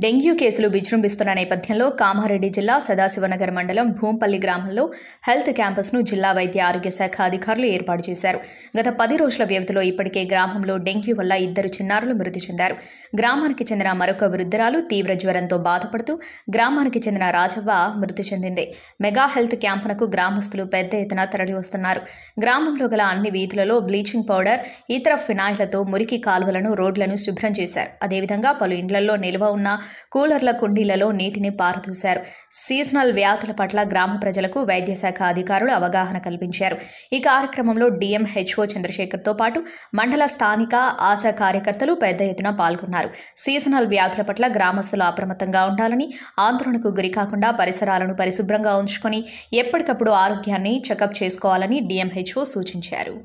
Dengue కేసులు విజృంభిస్తున్న నేపథ్యంలో కామారెడ్డి జిల్లా సదాశివనగర్ మండలం భూంపల్లి గ్రామంలో హెల్త్ క్యాంపస్ను జిల్లా వైద్య ఆరోగ్య శాఖ అధికారులు ఏర్పాటు చేశారు. గత 10 రోజుల వ్యవధిలో ఇప్పటికే గ్రామంలో డెంగ్యూ వల్ల 2 చిన్నారులు మృతి చెందారు. గ్రామానికి చెందిన మరొక వృద్ధురాలు తీవ్ర జ్వరంతో బాధపడుతూ గ్రామానికి చెందిన రాజవ్వ మృతి చెందింది. మెగా హెల్త్ క్యాంపునకు గ్రామస్తులు పెద్ద ఎత్తున తరలివస్తున్నారు. గ్రామంలో గల అన్ని వీధులలో బ్లీచింగ్ పౌడర్, ఇతర ఫినాయిళ్లతో మురికి కాలువలను, రోడ్లను శుభ్రం చేశారు. అదేవిధంగా పలు ఇండ్లలో నిల్వ ఉన్న కూలర్ల కుండీలలో నీటిని పారదూశారు. సీజనల్ వ్యాధుల పట్ల గ్రామ ప్రజలకు వైద్య శాఖ అధికారులు అవగాహన కల్పించారు. ఈ కార్యక్రమంలో డిఎంహెచ్ఓ చంద్రశేఖర్తో పాటు మండల స్థానిక ఆశా కార్యకర్తలు పెద్ద ఎత్తున పాల్గొన్నారు. సీజనల్ వ్యాధుల పట్ల గ్రామస్తులు అప్రమత్తంగా ఉండాలని, ఆందోళనకు గురికాకుండా పరిసరాలను పరిశుభ్రంగా ఉంచుకొని ఎప్పటికప్పుడు ఆరోగ్యాన్ని చెకప్ చేసుకోవాలని డిఎంహెచ్ఓ సూచించారు.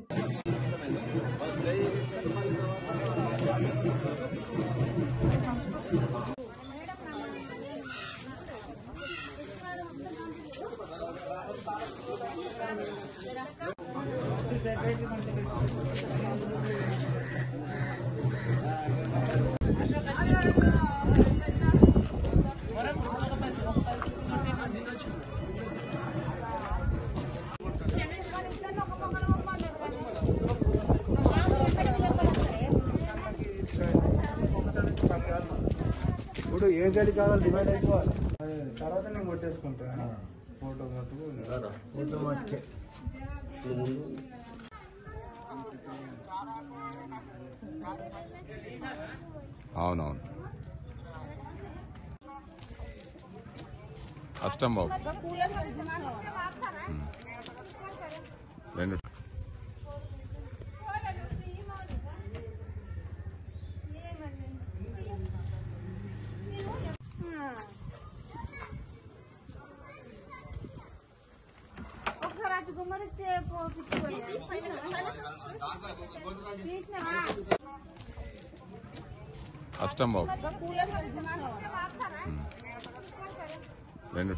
ఇప్పుడు ఏం గడి కావాలి డివైడ్ అయిపోవాలి. తర్వాత నేను కొట్టేసుకుంటాను ఫోటో మట్టుకే. అవునవును కష్టం బాబు. 2 కష్టం బాబు. 2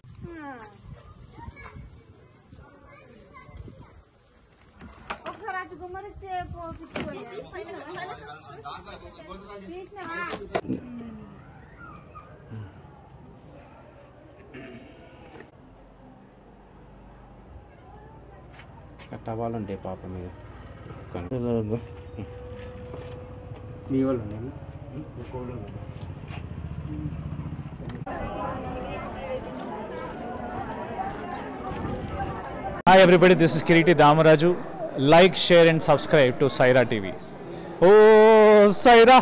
టవాలంటే పాప మీద మీ వాళ్ళు Hi everybody, this is Kiriti Damaraju. Like, share and subscribe to Saira TV. Oh, Saira!